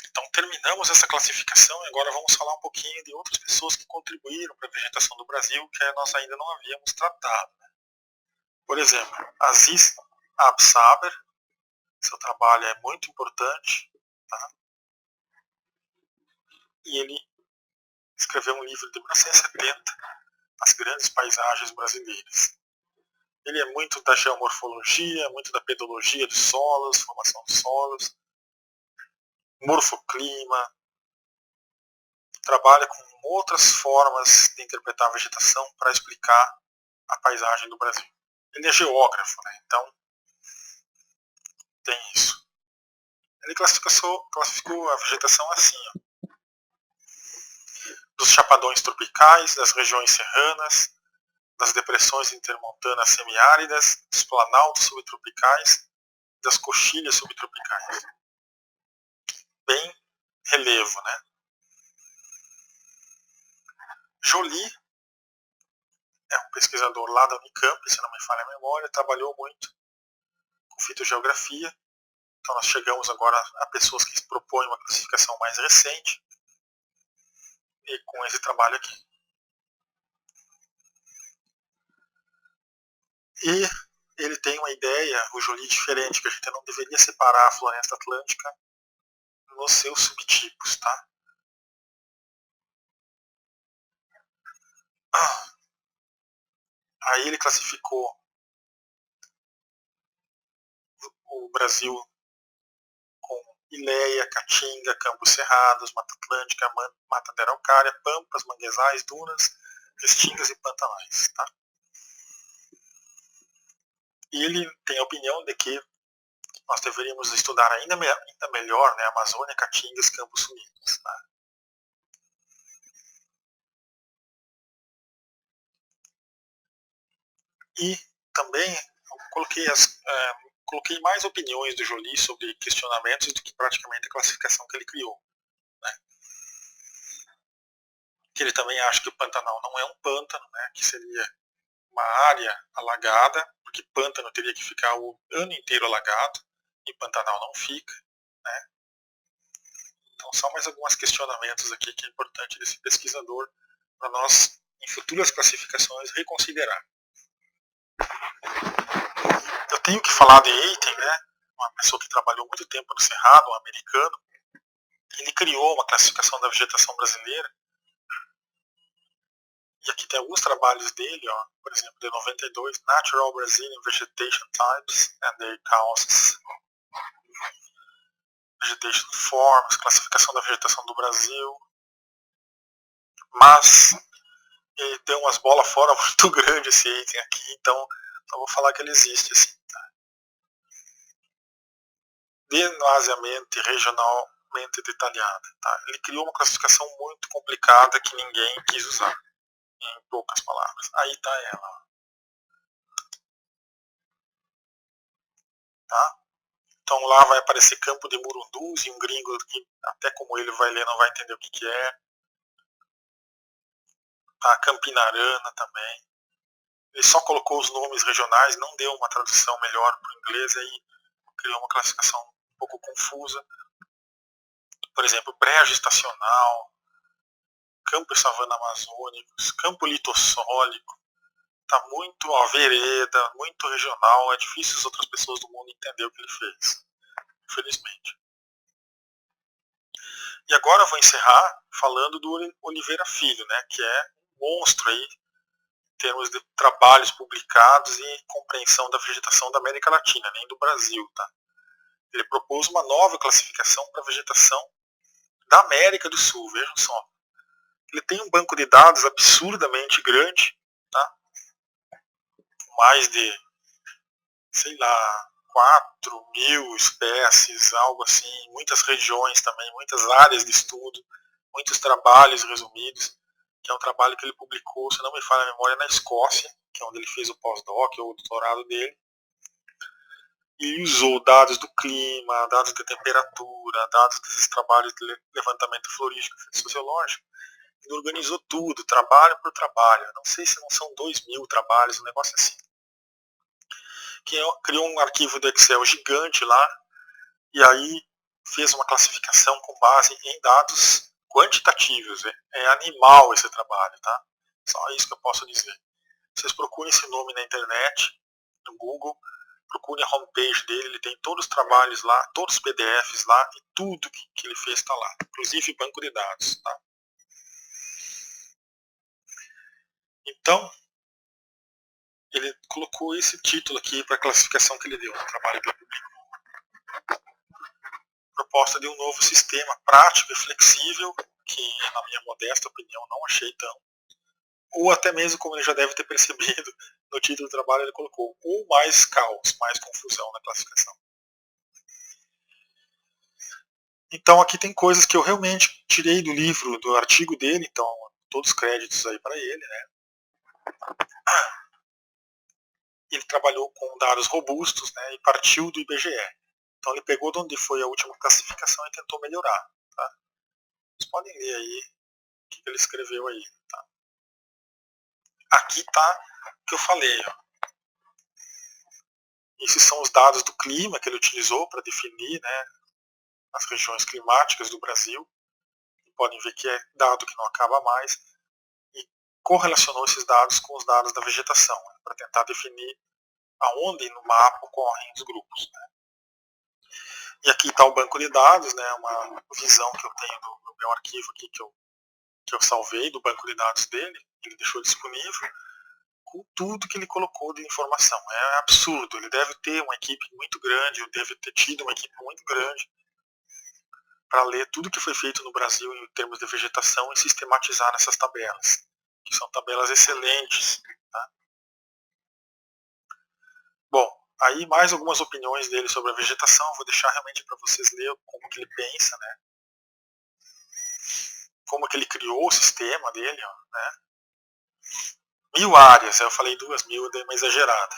Então terminamos essa classificação e agora vamos falar um pouquinho de outras pessoas que contribuíram para a vegetação do Brasil que nós ainda não havíamos tratado. Né? Por exemplo, Aziz Absaber, seu trabalho é muito importante, tá? E ele escreveu um livro de 1970, As Grandes Paisagens Brasileiras. Ele é muito da geomorfologia, muito da pedologia dos solos, formação dos solos, morfoclima, trabalha com outras formas de interpretar a vegetação para explicar a paisagem do Brasil. Ele é geógrafo, né? Então tem isso. Ele classificou a vegetação assim. Ó. dos chapadões tropicais, das regiões serranas, das depressões intermontanas semiáridas, dos planaltos subtropicais, das coxilhas subtropicais. Bem relevo, né? Joly é um pesquisador lá da Unicamp, se não me falha a memória, trabalhou muito com fitogeografia. Então nós chegamos agora a pessoas que propõem uma classificação mais recente e com esse trabalho aqui. E ele tem uma ideia, o Joly, diferente, que a gente não deveria separar a floresta atlântica nos seus subtipos, tá? Aí ele classificou o Brasil com Ileia, Caatinga, Campos Cerrados, Mata Atlântica, Mata da Araucária, Pampas, Manguezais, Dunas, Restingas e Pantanais, tá? E ele tem a opinião de que nós deveríamos estudar ainda melhor, né, Amazônia, Caatingas, Campos Suínos, tá? E também coloquei mais opiniões do Joly sobre questionamentos do que praticamente a classificação que ele criou, né? Que ele também acha que o Pantanal não é um pântano, né, que seria uma área alagada, porque pântano teria que ficar o ano inteiro alagado, e Pantanal não fica, né? Então são mais alguns questionamentos aqui que é importante desse pesquisador para nós, em futuras classificações, reconsiderar. Eu tenho que falar de Eyten, né? Uma pessoa que trabalhou muito tempo no Cerrado, um americano. Ele criou uma classificação da vegetação brasileira. E aqui tem alguns trabalhos dele, ó, por exemplo, de 92, Natural Brazilian Vegetation Types and Their Causes, Vegetation Forms, classificação da vegetação do Brasil. Mas ele tem umas bolas fora muito grandes esse item aqui, então só vou falar que ele existe assim. Tá? Demasiadamente regionalmente detalhada. Tá? Ele criou uma classificação muito complicada que ninguém quis usar, em poucas palavras. Aí está ela. Tá? Então lá vai aparecer Campo de Murundus, e um gringo que até como ele vai ler não vai entender o que é. Tá? Campinarana também. Ele só colocou os nomes regionais, não deu uma tradução melhor para o inglês, aí criou uma classificação um pouco confusa. Por exemplo, brejo estacional, campo e savana amazônicos, campo litossólico. Tá muito vereda, muito regional, é difícil as outras pessoas do mundo entender o que ele fez, infelizmente. E agora eu vou encerrar falando do Oliveira Filho, né, que é um monstro aí em termos de trabalhos publicados e compreensão da vegetação da América Latina, nem do Brasil, tá? Ele propôs uma nova classificação para a vegetação da América do Sul, vejam só. Ele tem um banco de dados absurdamente grande, tá? Mais de, sei lá, 4.000 espécies, algo assim, muitas regiões também, muitas áreas de estudo, muitos trabalhos resumidos, que é um trabalho que ele publicou, se não me falha a memória, na Escócia, que é onde ele fez o pós-doc ou o doutorado dele, e usou dados do clima, dados de temperatura, dados desses trabalhos de levantamento florístico e sociológico, ele organizou tudo, trabalho por trabalho, não sei se não são 2.000 trabalhos, um negócio assim, que criou um arquivo do Excel gigante lá, e aí fez uma classificação com base em dados quantitativos. É animal esse trabalho, tá? Só isso que eu posso dizer. Vocês procurem esse nome na internet, no Google, procurem a homepage dele, ele tem todos os trabalhos lá, todos os PDFs lá, e tudo que ele fez está lá, inclusive banco de dados, tá? Então, ele colocou esse título aqui para a classificação que ele deu no trabalho que ele publicou. Proposta de um novo sistema prático e flexível, que na minha modesta opinião não achei tão, ou até mesmo como ele já deve ter percebido no título do trabalho, ele colocou ou mais caos, mais confusão na classificação. Então aqui tem coisas que eu realmente tirei do livro, do artigo dele, então todos os créditos aí para ele, né? Ele trabalhou com dados robustos, né, e partiu do IBGE. Então ele pegou de onde foi a última classificação e tentou melhorar. Tá? Vocês podem ler aí o que ele escreveu aí. Tá? Aqui está o que eu falei. Ó. Esses são os dados do clima que ele utilizou para definir, né, as regiões climáticas do Brasil. Podem ver que é dado que não acaba mais. E correlacionou esses dados com os dados da vegetação, né, para tentar definir aonde no mapa ocorrem os grupos. Né. E aqui está o banco de dados, né, uma visão que eu tenho do meu arquivo aqui que eu salvei do banco de dados dele, ele deixou disponível, com tudo que ele colocou de informação. É absurdo, ele deve ter uma equipe muito grande, ou deve ter tido uma equipe muito grande para ler tudo que foi feito no Brasil em termos de vegetação e sistematizar nessas tabelas, que são tabelas excelentes. Tá? Bom, aí mais algumas opiniões dele sobre a vegetação, vou deixar realmente para vocês lerem como que ele pensa, né? Como que ele criou o sistema dele, ó, né? 1000 áreas, eu falei 2000, eu dei uma exagerada.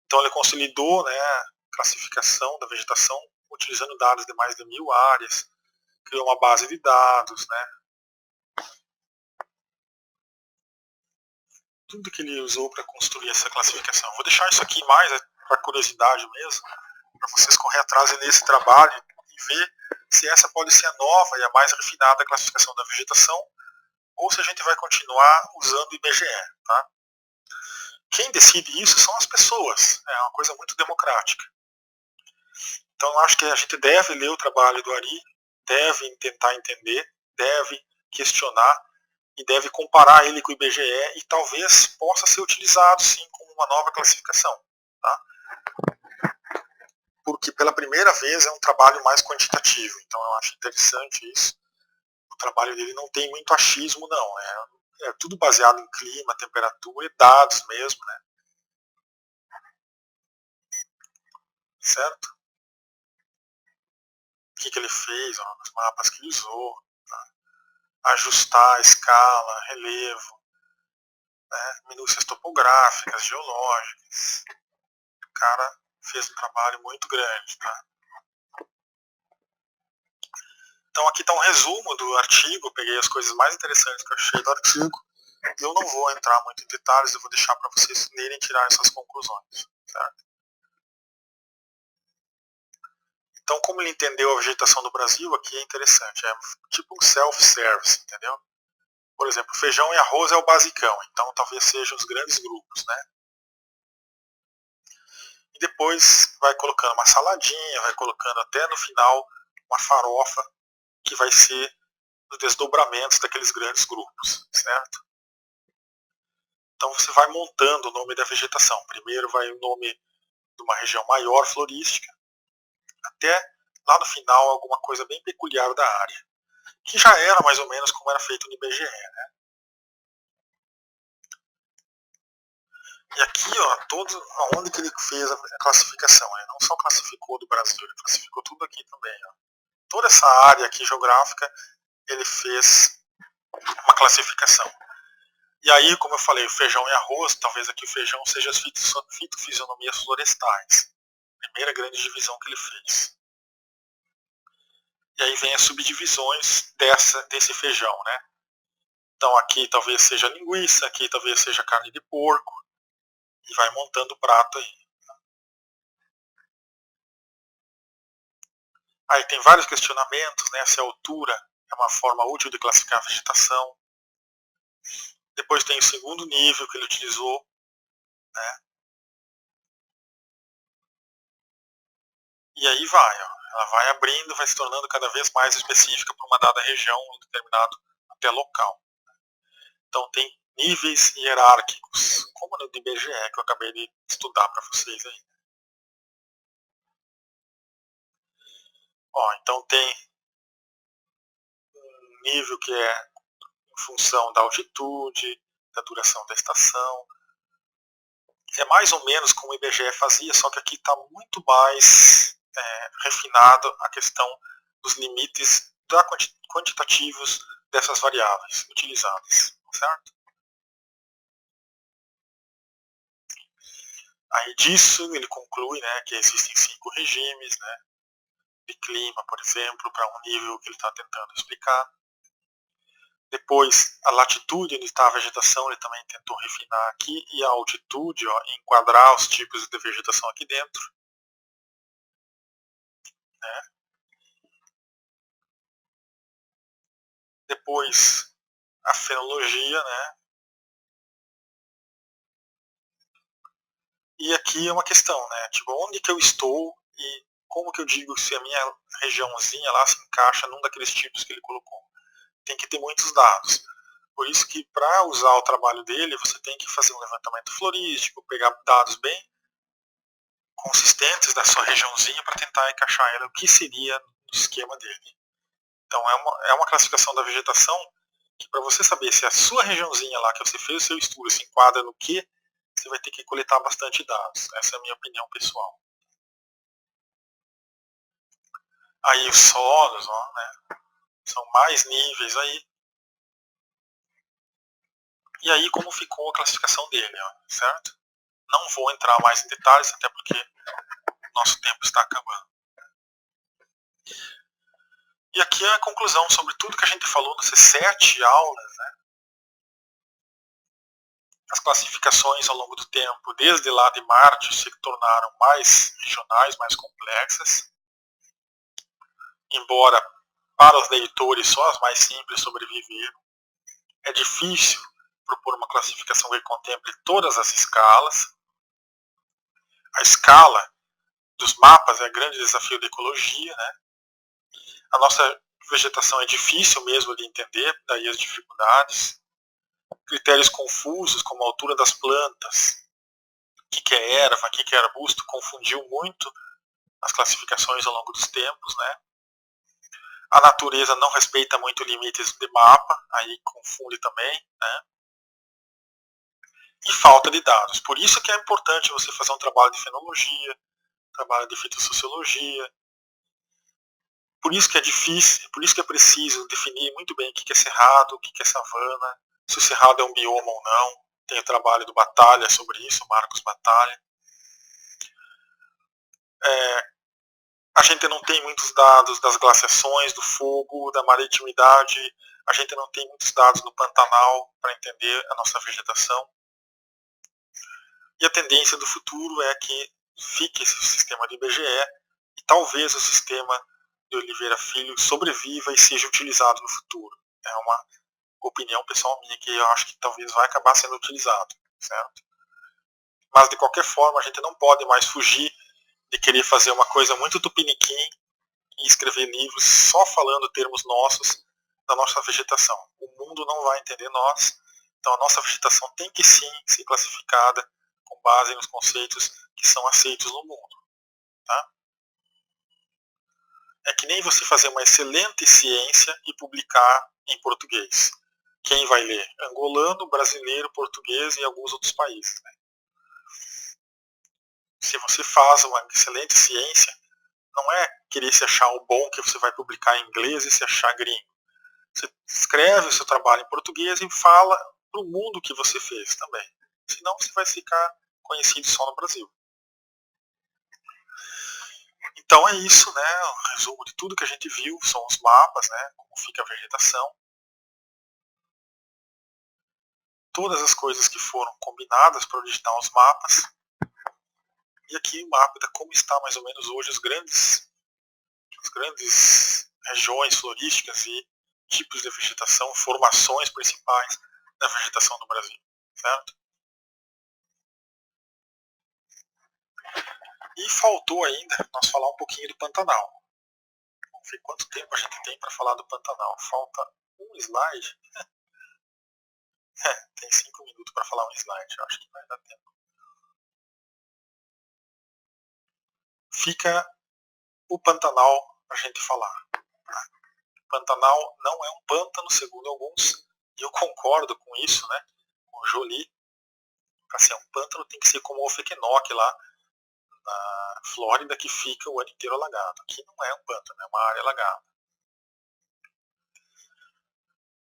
Então ele consolidou, né, a classificação da vegetação utilizando dados de mais de 1000 áreas, criou uma base de dados, né? Tudo que ele usou para construir essa classificação. Vou deixar isso aqui mais para curiosidade mesmo, para vocês correr atrás e ler esse trabalho e ver se essa pode ser a nova e a mais refinada classificação da vegetação, ou se a gente vai continuar usando o IBGE. Tá? Quem decide isso são as pessoas, é uma coisa muito democrática. Então eu acho que a gente deve ler o trabalho do Ari, deve tentar entender, deve questionar e deve comparar ele com o IBGE e talvez possa ser utilizado sim como uma nova classificação. Tá? Porque pela primeira vez é um trabalho mais quantitativo, então eu acho interessante isso. O trabalho dele não tem muito achismo não, é tudo baseado em clima, temperatura e dados mesmo, né? Certo? O que ele fez, ó, os mapas que ele usou, tá? Ajustar a escala, relevo, né? Minúcias topográficas, geológicas. O cara fez um trabalho muito grande. Tá? Então aqui está um resumo do artigo, eu peguei as coisas mais interessantes que eu achei do artigo. Eu não vou entrar muito em detalhes, eu vou deixar para vocês lerem e tirar essas conclusões. Certo? Então, como ele entendeu a vegetação do Brasil, aqui é interessante. É tipo um self-service, entendeu? Por exemplo, feijão e arroz é o basicão, então talvez sejam os grandes grupos, né? E depois vai colocando uma saladinha, vai colocando até no final uma farofa que vai ser os desdobramentos daqueles grandes grupos, certo? Então você vai montando o nome da vegetação. Primeiro vai o nome de uma região maior florística, até lá no final alguma coisa bem peculiar da área, que já era mais ou menos como era feito no IBGE. Né? E aqui, ó, aonde que ele fez a classificação, ele não só classificou do Brasil, ele classificou tudo aqui também. Ó. Toda essa área aqui geográfica, ele fez uma classificação. E aí, como eu falei, o feijão e arroz, talvez aqui o feijão seja as fitofisionomias florestais. Primeira grande divisão que ele fez. E aí vem as subdivisões desse feijão, né? Então aqui talvez seja linguiça, aqui talvez seja carne de porco, e vai montando o prato aí. Aí tem vários questionamentos, né? Se a altura é uma forma útil de classificar a vegetação. Depois tem o segundo nível que ele utilizou, né? E aí vai, ó. Ela vai abrindo, vai se tornando cada vez mais específica para uma dada região, um determinado até local. Então tem níveis hierárquicos, como no IBGE que eu acabei de estudar para vocês aí. Ó, então tem um nível que é em função da altitude, da duração da estação. É mais ou menos como o IBGE fazia, só que aqui está muito mais refinado a questão dos limites quantitativos dessas variáveis utilizadas, certo? Aí disso ele conclui, né, que existem 5 regimes, né, de clima, por exemplo, para um nível que ele está tentando explicar. Depois, a latitude onde está a vegetação, ele também tentou refinar aqui, e a altitude, ó, enquadrar os tipos de vegetação aqui dentro, né? Depois, a fenologia, né? E aqui é uma questão, né? Tipo, onde que eu estou e como que eu digo se a minha regiãozinha lá se encaixa num daqueles tipos que ele colocou. Tem que ter muitos dados. Por isso que para usar o trabalho dele, você tem que fazer um levantamento florístico, pegar dados bem consistentes da sua regiãozinha para tentar encaixar ela, o que seria no esquema dele. Então é uma classificação da vegetação que para você saber se a sua regiãozinha lá que você fez o seu estudo se enquadra no que, você vai ter que coletar bastante dados. Essa é a minha opinião pessoal. Aí os solos, ó, né, são mais níveis aí. E aí como ficou a classificação dele, ó, certo? Não vou entrar mais em detalhes, até porque nosso tempo está acabando. E aqui é a conclusão sobre tudo que a gente falou nessas 7 aulas, né? As classificações ao longo do tempo, desde lá de Marte, se tornaram mais regionais, mais complexas, embora para os leitores só as mais simples sobreviveram. É difícil propor uma classificação que contemple todas as escalas. A escala dos mapas é um grande desafio da ecologia, né? A nossa vegetação é difícil mesmo de entender, daí as dificuldades. Critérios confusos, como a altura das plantas, o que é erva, o que é arbusto, confundiu muito as classificações ao longo dos tempos, né? A natureza não respeita muito limites de mapa, aí confunde também, né? E falta de dados. Por isso que é importante você fazer um trabalho de fenologia, trabalho de fitossociologia. Por isso que é difícil, por isso que é preciso definir muito bem o que é cerrado, o que é savana, se o cerrado é um bioma ou não. Tem o trabalho do Batalha sobre isso, Marcos Batalha. A gente não tem muitos dados das glaciações, do fogo, da maritimidade. A gente não tem muitos dados no Pantanal para entender a nossa vegetação. E a tendência do futuro é que fique esse sistema de IBGE e talvez o sistema de Oliveira Filho sobreviva e seja utilizado no futuro. É uma opinião pessoal minha que eu acho que talvez vai acabar sendo utilizado, certo? Mas de qualquer forma a gente não pode mais fugir de querer fazer uma coisa muito tupiniquim e escrever livros só falando termos nossos da nossa vegetação. O mundo não vai entender nós, então a nossa vegetação tem que sim ser classificada com base nos conceitos que são aceitos no mundo. Tá? É que nem você fazer uma excelente ciência e publicar em português. Quem vai ler? Angolano, brasileiro, português e alguns outros países. Né? Se você faz uma excelente ciência, não é querer se achar o bom que você vai publicar em inglês e se achar gringo. Você escreve o seu trabalho em português e fala para o mundo que você fez também. Senão você vai ficar conhecido só no Brasil. Então é isso, né? O resumo de tudo que a gente viu são os mapas, né? Como fica a vegetação. Todas as coisas que foram combinadas para originar os mapas. E aqui o mapa de como está mais ou menos hoje as grandes regiões florísticas e tipos de vegetação, formações principais da vegetação do Brasil, certo? E faltou ainda nós falar um pouquinho do Pantanal. Vamos ver quanto tempo a gente tem para falar do Pantanal. Falta um slide. Tem 5 minutos para falar um slide, acho que vai dar tempo. Fica o Pantanal para a gente falar. Tá? O Pantanal não é um pântano, segundo alguns, e eu concordo com isso, né? Com o Joly. Para ser um pântano tem que ser como o Ofequenock lá na Flórida, que fica o ano inteiro alagado. Aqui não é um pântano, é uma área alagada.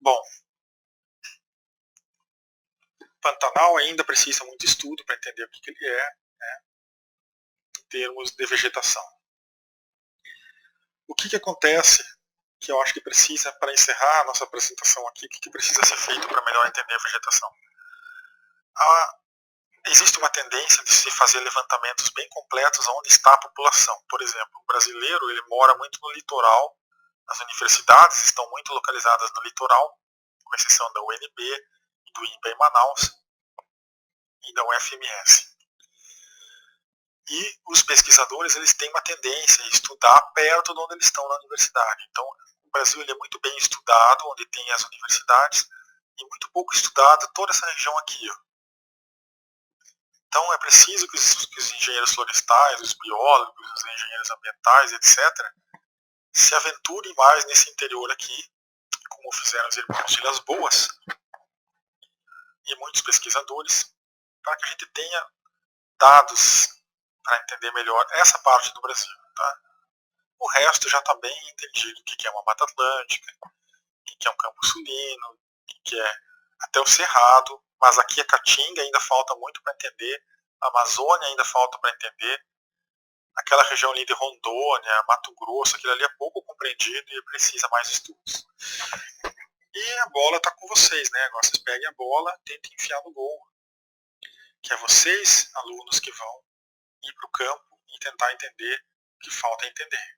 Bom, Pantanal ainda precisa muito estudo para entender o que ele é, né, em termos de vegetação. O que acontece, que eu acho que precisa, para encerrar a nossa apresentação aqui, o que precisa ser feito para melhor entender a vegetação? Existe uma tendência de se fazer levantamentos bem completos onde está a população. Por exemplo, o brasileiro ele mora muito no litoral, as universidades estão muito localizadas no litoral, com exceção da UNB, do INPE em Manaus e da UFMS. E os pesquisadores eles têm uma tendência a estudar perto de onde eles estão na universidade. Então, o Brasil ele é muito bem estudado, onde tem as universidades, e muito pouco estudado toda essa região aqui. Ó. Então, é preciso que os engenheiros florestais, os biólogos, os engenheiros ambientais, etc., se aventurem mais nesse interior aqui, como fizeram os irmãos de Las Boas e muitos pesquisadores, para que a gente tenha dados para entender melhor essa parte do Brasil. Tá? O resto já está bem entendido, o que é uma Mata Atlântica, o que é um Campo Sulino, o que é até o Cerrado, mas aqui a Caatinga ainda falta muito para entender, a Amazônia ainda falta para entender, aquela região ali de Rondônia, Mato Grosso, aquilo ali é pouco compreendido e precisa mais estudos. E a bola está com vocês, né? Agora vocês peguem a bola, tentem enfiar no gol, que é vocês, alunos, que vão ir para o campo e tentar entender o que falta entender.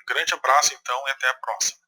Um grande abraço então e até a próxima.